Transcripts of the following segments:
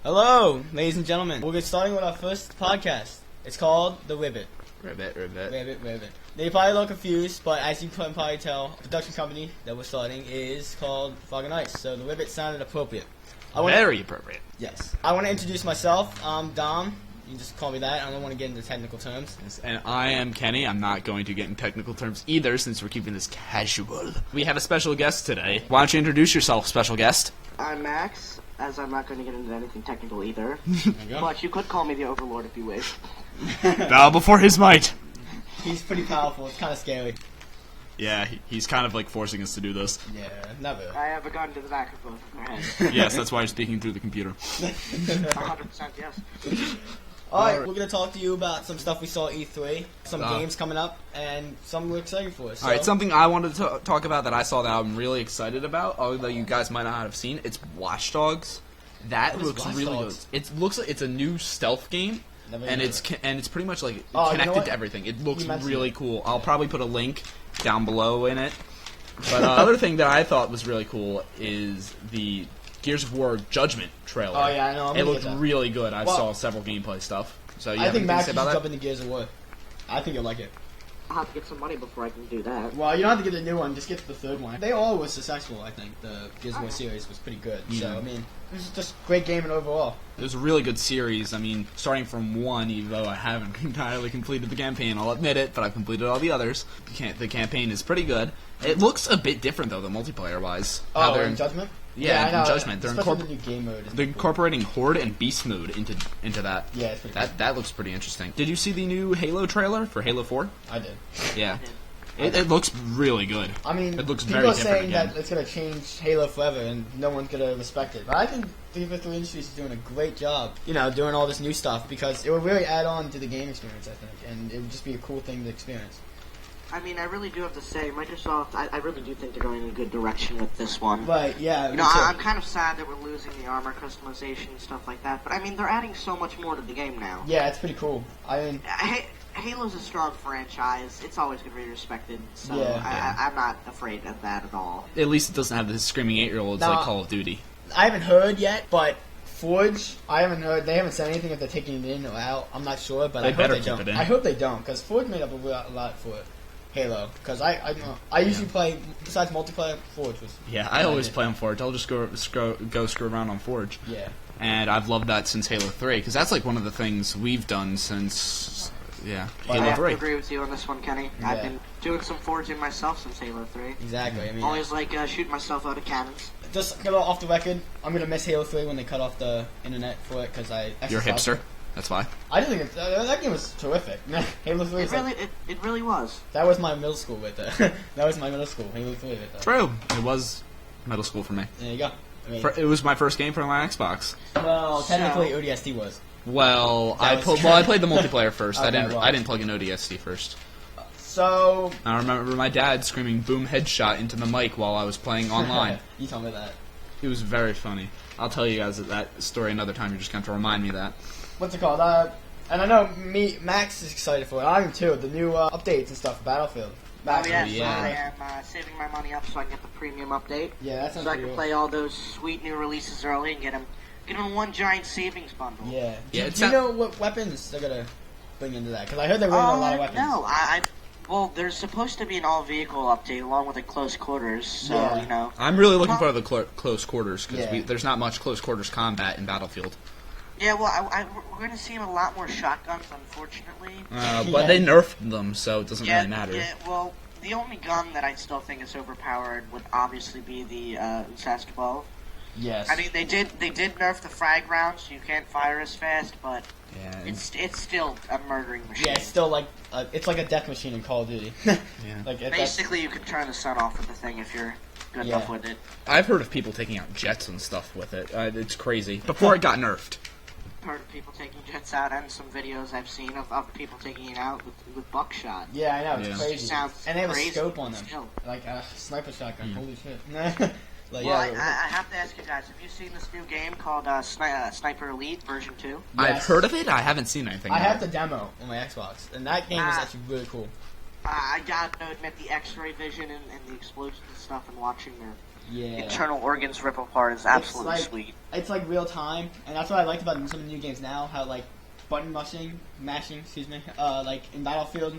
Hello, ladies and gentlemen. We'll get starting with our first podcast. It's called The Ribbit. Ribbit. Ribbit. They probably look confused, but as you can probably tell, the production company that we're starting is called Fog and Ice, so The Ribbit sounded appropriate. Very appropriate. Yes. I want to introduce myself. I'm Dom. You can just call me that. I don't want to get into technical terms. Yes, and I am Kenny. I'm not going to get in technical terms either, since we're keeping this casual. We have a special guest today. Why don't you introduce yourself, special guest? I'm Max, as I'm not going to get into anything technical either. There you go. But you could call me the Overlord if you wish. Bow before his might. He's pretty powerful. It's kind of scary. Yeah, he's kind of like forcing us to do this. Yeah, never. I have a gun to the back of both of their heads. Yes, that's why you're speaking through the computer. 100% yes. Alright, we're going to talk to you about some stuff we saw at E3, some games coming up, and some we're excited for. So. Alright, something I wanted to talk about that I saw that I'm really excited about, although you guys might not have seen, it's Watch Dogs. That looks really good. It looks like it's a new stealth game, and it's pretty much like connected to everything. It looks really cool. I'll probably put a link down below in it. But other thing that I thought was really cool is the Gears of War Judgment trailer. Oh yeah, I know. It looked really good. I saw several gameplay stuff. So I think Max should jump into Gears of War. I think you'll like it. I'll have to get some money before I can do that. Well, you don't have to get the new one. Just get the third one. They all were successful, I think. The Gears of War series was pretty good. Yeah. So, I mean, it was just a great game and overall. It was a really good series. I mean, starting from 1, even though I haven't entirely completed the campaign, I'll admit it, but I've completed all the others. The campaign is pretty good. It looks a bit different, though, than multiplayer-wise. Oh, in Judgment? Yeah, I know. in Judgment. They're the new game mode. They're incorporating Horde and Beast mode into that. Yeah, it's pretty cool. That looks pretty interesting. Did you see the new Halo trailer for Halo 4? I did. Yeah. It looks really good. I mean, it looks people very are saying again. that it's going to change Halo forever and no one's going to respect it. But I think 343 Industries is doing a great job, doing all this new stuff because it would really add on to the game experience, I think, and it would just be a cool thing to experience. I mean, I really do have to say, Microsoft, I really do think they're going in a good direction with this one. Right, yeah. I'm kind of sad that we're losing the armor customization and stuff like that, but I mean, they're adding so much more to the game now. Yeah, it's pretty cool. I mean... Halo's a strong franchise. It's always going to be respected, so yeah. I'm not afraid of that at all. At least it doesn't have the screaming 8-year-olds like Call of Duty. I haven't heard yet, but Forge, I haven't heard. They haven't said anything if they're taking it in or out. I'm not sure, but I hope they don't. I hope they don't, because Forge made up a lot for Halo. Because I usually play, besides multiplayer, Forge was... Yeah, I always play on Forge. I'll just go screw around on Forge. Yeah. And I've loved that since Halo 3, because that's like one of the things we've done since... Yeah, Halo 3. I have to Halo 3. agree with you on this one, Kenny. Yeah. I've been doing some forging myself since Halo 3. Exactly. I mean, always like shooting myself out of cannons. Just get off the record, I'm gonna miss Halo 3 when they cut off the internet for it because I. You're a hipster. That's why. I didn't think that game was terrific. Halo 3. It really was. That was my middle school right there. That was my middle school. Halo 3 right there. True. It was middle school for me. There you go. I mean, it was my first game for my Xbox. Well, technically ODST was. Well, I played the multiplayer first. Okay, I didn't plug in ODST first. So I remember my dad screaming "boom headshot" into the mic while I was playing online. You told me that. It was very funny. I'll tell you guys that story another time. You're just going to remind me of that. What's it called? And I know Max is excited for it. I am too. The new updates and stuff for Battlefield. I am saving my money up so I can get the premium update. Yeah, that's so I can play all those sweet new releases early and get them one giant savings bundle. Yeah. Do you know what weapons they're gonna bring into that? Because I heard they're bringing a lot of weapons. No, well, there's supposed to be an all-vehicle update along with the close quarters, so, I'm really looking for the close quarters, because there's not much close quarters combat in Battlefield. Yeah, well, we're going to see a lot more shotguns, unfortunately. But they nerfed them, so it doesn't really matter. Yeah, well, the only gun that I still think is overpowered would obviously be the SAS 12. Yes. I mean, they did nerf the frag rounds, so you can't fire as fast, but it's still a murdering machine. Yeah, it's still like it's like a death machine in Call of Duty. Basically, you can turn the sun off with the thing if you're good enough with it. I've heard of people taking out jets and stuff with it. It's crazy. Before it got nerfed. Heard of people taking jets out, and some videos I've seen of people taking it out with buckshot. Yeah, I know, it's crazy. And they have a scope on them, still. like a sniper shotgun. Holy shit! I have to ask you guys: have you seen this new game called Sniper Elite version 2? Yes. I've heard of it. I haven't seen anything. I have the demo on my Xbox, and that game is actually really cool. I gotta admit, the X-ray vision and the explosions and stuff, and watching internal organs rip apart is absolutely sweet. It's like real time, and that's what I liked about some of the new games now. How like button mashing, like in Battlefield,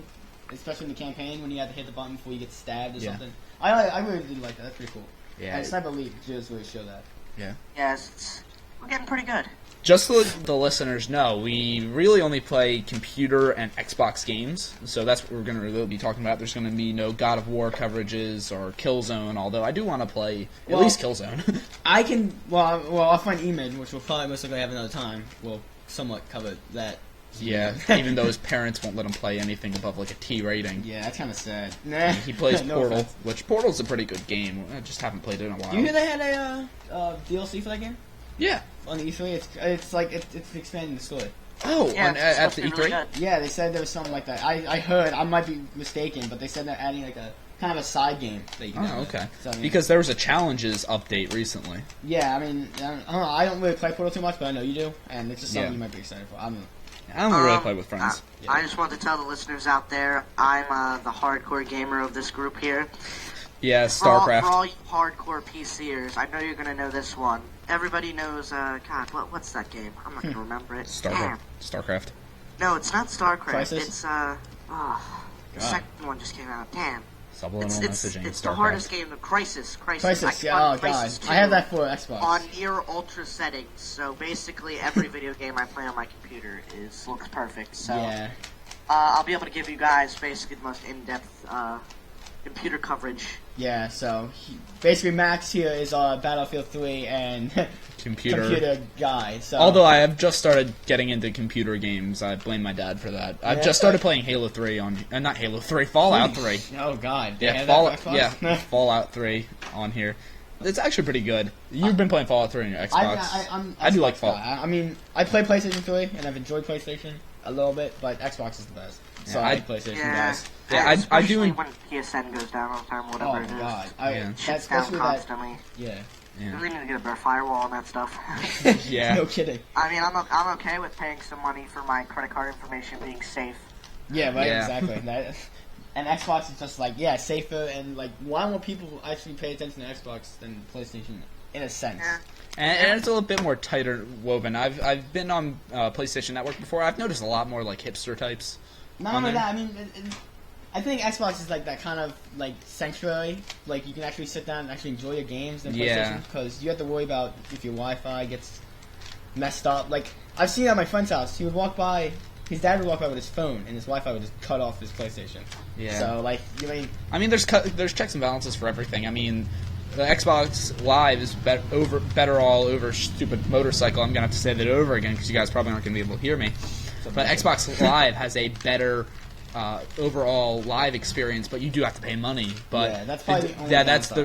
especially in the campaign when you have to hit the button before you get stabbed or something. I really did like that. That's pretty cool. Yeah, and Sniper Elite just really show that. Yeah. Yes, we're getting pretty good. Just so the listeners know, we really only play computer and Xbox games, so that's what we're going to really be talking about. There's going to be no God of War coverages or Killzone, although I do want to play at least Killzone. I can, I'll find E-Men, which we'll probably most likely have another time. We'll somewhat cover that. Yeah, even though his parents won't let him play anything above like a T rating. Yeah, that's kind of sad. He plays Portal, which Portal's a pretty good game. I just haven't played it in a while. Do you hear they had a DLC for that game? Yeah. On the E3, it's expanding the story. Oh, at the E3? Really yeah, they said there was something like that. I heard, I might be mistaken, but they said they're adding like a kind of a side game that you can download. Okay. So, I mean, because there was a challenges update recently. Yeah, I mean, I don't really play Portal too much, but I know you do, and it's just something you might be excited for. I don't really play with friends. I just want to tell the listeners out there, I'm the hardcore gamer of this group here. Yeah, StarCraft. For all you hardcore PCers, I know you're going to know this one. Everybody knows, what's that game? I'm not going to remember it. StarCraft. No, it's not StarCraft. Crisis? It's, the second one just came out. Damn. Subliminal messaging. It's the hardest game, the Crisis. Crisis, yeah, God. I have that for Xbox. On near ultra settings, so basically every video game I play on my computer looks perfect. So, I'll be able to give you guys basically the most in-depth, computer coverage. Yeah, so basically Max here is our Battlefield 3 and computer guy. So. Although I have just started getting into computer games, I blame my dad for that. I've just started playing Halo 3 on not Halo 3, Fallout 3. Oh God, yeah, Fallout 3 on here. It's actually pretty good. You've been playing Fallout 3 on your Xbox. I do like Fallout. I mean, I play PlayStation 3 and I've enjoyed PlayStation a little bit, but Xbox is the best. So I like PlayStation guys. Yeah, I do. When PSN goes down all the time, whatever it is. God. That's down constantly. Yeah. You really need to get a better firewall and that stuff. Yeah. No kidding. I mean, I'm okay with paying some money for my credit card information being safe. Yeah, right. Yeah. Exactly. And Xbox is just like safer, and like why more people actually pay attention to Xbox than PlayStation in a sense. Yeah. And it's a little bit more tighter woven. I've been on PlayStation Network before. I've noticed a lot more like hipster types. Not only that, I mean, I think Xbox is like that kind of like sanctuary. Like you can actually sit down and actually enjoy your games than PlayStation, because you have to worry about if your Wi-Fi gets messed up. Like I've seen it at my friend's house. He would walk by. His dad would walk by with his phone, and his Wi-Fi would just cut off his PlayStation. Yeah. So like, I mean, there's checks and balances for everything. I mean, the Xbox Live is better all over stupid motorcycle. I'm gonna have to say that over again because you guys probably aren't gonna be able to hear me. But Xbox Live has a better overall live experience, but you do have to pay money. But yeah, that's probably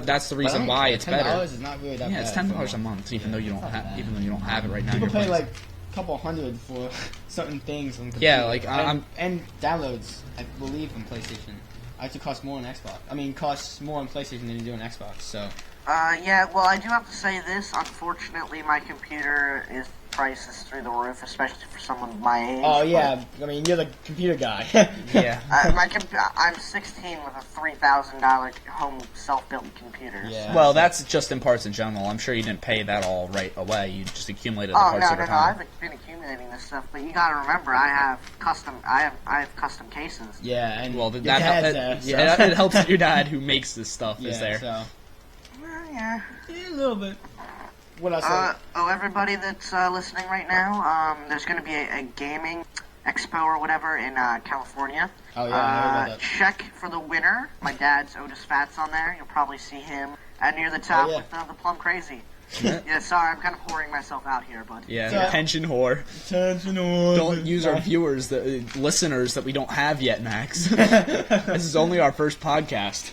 that's the reason why it's better. $10 is not really that bad. It's $10 a month, even though you don't have it right now. People pay like a couple $100 for certain things on computer. Yeah, like and downloads, I believe, on PlayStation actually cost more on Xbox. I mean, costs more on PlayStation than you do on Xbox. So. Yeah. Well, I do have to say this. Unfortunately, my computer price is through the roof, especially for someone my age. Oh yeah, I mean you're the computer guy. Yeah. I'm 16 with a $3,000 home self-built computer. Yeah. Well, that's just in parts in general. I'm sure you didn't pay that all right away. You just accumulated the parts over time. No. I've been accumulating this stuff, but you got to remember, I have custom cases. Yeah, and well, it helps that your dad who makes this stuff is there. So. Yeah, a little bit. What else? Everybody that's listening right now, there's going to be a gaming expo or whatever in California. Oh, yeah, I heard about that. Check for the winner. My dad's Otis Fats on there. You'll probably see him near the top with the Plum Crazy. Yeah, sorry, I'm kind of whoring myself out here, but... Yeah, attention whore. Attention whore. Don't use our viewers, listeners that we we don't have yet, Max. This is only our first podcast.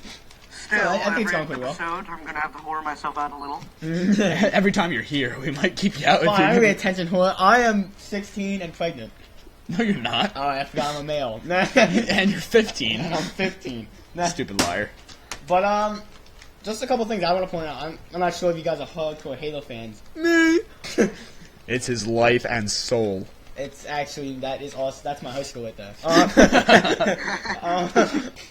Still, I think it's going pretty well. I'm going to have to whore myself out a little. Every time you're here, we might keep you out. Fine, I'm going to be attention whore. I am 16 and pregnant. No, you're not. Oh, I forgot I'm a male. And you're 15. I'm 15. Stupid liar. But, just a couple things I want to point out. I'm not sure if you guys are hardcore Halo fans. Me. It's his life and soul. It's actually, that's my high school right there.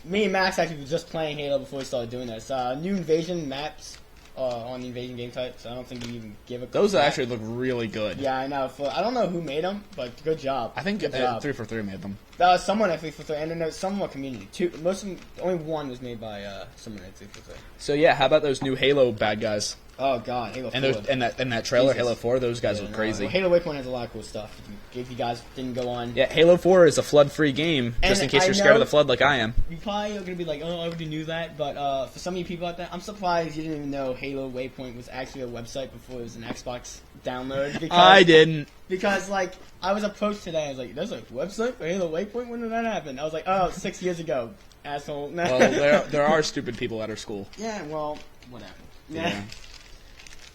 Me and Max actually were just playing Halo before we started doing this. New invasion maps on the Invasion game type, so I don't think you even give a. Those actually look really good. Yeah, I know. I don't know who made them, but good job. I think 343 made them. Someone at 343, and then there's someone community. Most of them, only one was made by someone at 343. So yeah, how about those new Halo bad guys? Oh God, Halo 4. And that trailer, Jesus. Halo 4, those guys were crazy. Well, Halo Waypoint has a lot of cool stuff. If you guys didn't go on. Yeah, Halo 4 is a flood-free game, just in case you're scared of the flood like I am. You probably are going to be like, oh, I already knew that, but for some of you people out there, I'm surprised you didn't even know Halo Waypoint was actually a website before it was an Xbox download. Because, I didn't. Because, like, I was approached today, I was like, there's a website for Halo Waypoint? When did that happen? I was like, oh, 6 years ago, asshole. Well, there are stupid people at our school. Yeah, well, whatever. Yeah.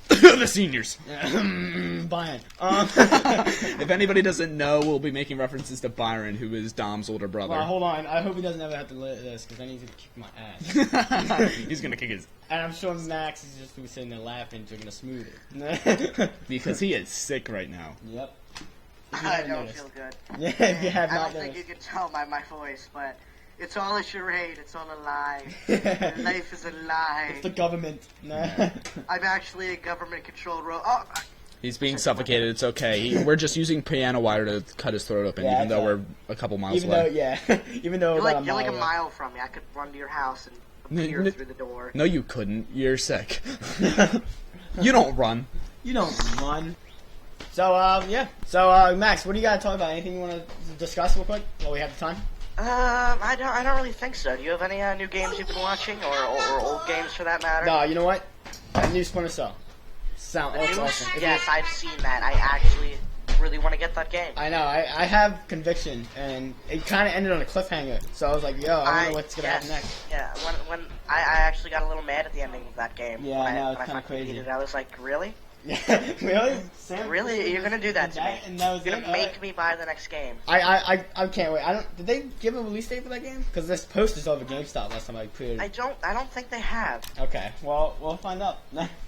The seniors. Byron. If anybody doesn't know, we'll be making references to Byron, who is Dom's older brother. Well, hold on. I hope he doesn't ever have to live this, because then he's going to kick my ass. He's going to kick his... And I'm sure Max is just going to be sitting there laughing, drinking a smoothie. Because he is sick right now. Yep. I don't feel good. Yeah, if you have not I don't think you can tell by my voice, but... It's all a charade. It's all a lie. Life is a lie. It's the government. I'm actually a government-controlled robot. Oh, he's being suffocated. It's okay. We're just using piano wire to cut his throat open, even though we're a couple miles away. Even though you're like a mile from me. I could run to your house and appear through the door. No, you couldn't. You're sick. You don't run. You don't run. So, yeah. So, Max, what do you got to talk about? Anything you want to discuss real quick while we have the time? I don't really think so. Do you have any new games you've been watching, or old games for that matter? No, you know what? That new Splinter Cell. That's awesome. Yes, I've seen that. I actually really want to get that game. I know. I have conviction, and it kind of ended on a cliffhanger. So I was like, yo, I don't know what's gonna happen next. Yeah, when I actually got a little mad at the ending of that game. Yeah, I know. It's kind of crazy. I was like, really? Really? Sam, really? You're gonna do that to me? And that was You're gonna make me buy the next game? I can't wait. Did they give a release date for that game? Because this post is over GameStop last time I created. I don't think they have. Okay. Well, we'll find out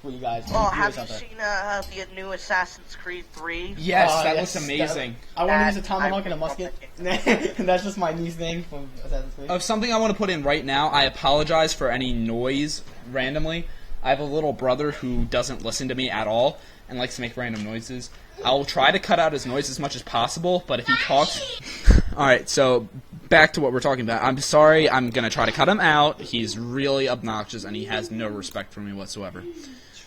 for you guys. Oh, have you seen the new Assassin's Creed 3? Yes, that looks amazing. I want to use a tomahawk and a musket. That's just my new thing from Assassin's Creed. Of something I want to put in right now, I apologize for any noise randomly. I have a little brother who doesn't listen to me at all and likes to make random noises. I'll try to cut out his noise as much as possible, but if he talks... Alright, so back to what we're talking about. I'm sorry, I'm going to try to cut him out. He's really obnoxious, and he has no respect for me whatsoever.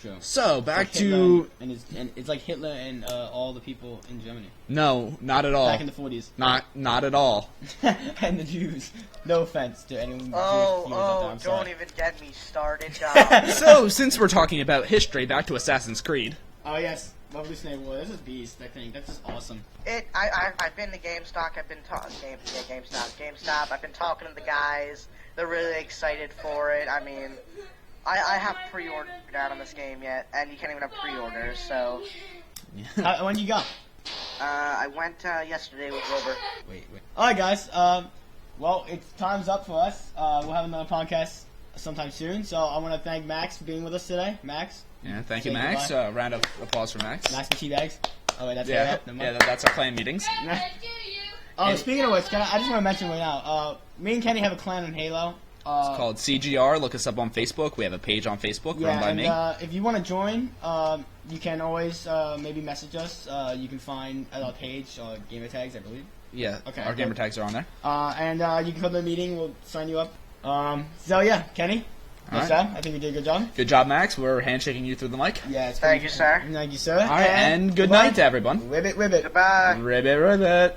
True. So, back to... And it's like Hitler and all the people in Germany. No, not at all. Back in the 40s. Not at all. And the Jews. No offense to anyone. Don't even get me started, Dom. So, since we're talking about history, back to Assassin's Creed. Oh, yes. Revolutionary War. This is beast, I think. That's just awesome. I've been to GameStop. I've been GameStop. I've been talking to the guys. They're really excited for it. I mean... I haven't pre-ordered out on this game yet, and you can't even have pre-orders, so... When you go? I went yesterday with Wilbur. Wait. Alright, guys. Well, time's up for us. We'll have another podcast sometime soon, so I want to thank Max for being with us today. Max? Yeah, thank you, Max. Round of applause for Max. Max and Teabags. Oh, wait, that's that's our clan meetings. Speaking of which, I just want to mention right now, me and Kenny have a clan in Halo. It's called CGR. Look us up on Facebook. We have a page on Facebook run by me. If you want to join, you can always maybe message us. You can find at our page gamer tags, I believe. Yeah, okay, our gamer tags are on there. And you can come to the meeting. We'll sign you up. So yeah, Kenny. Nice job. I think you did a good job. Good job, Max. We're handshaking you through the mic. Yeah, thank you, sir. Thank you, sir. All right, and good night to everyone. Ribbit. Goodbye. Ribbit.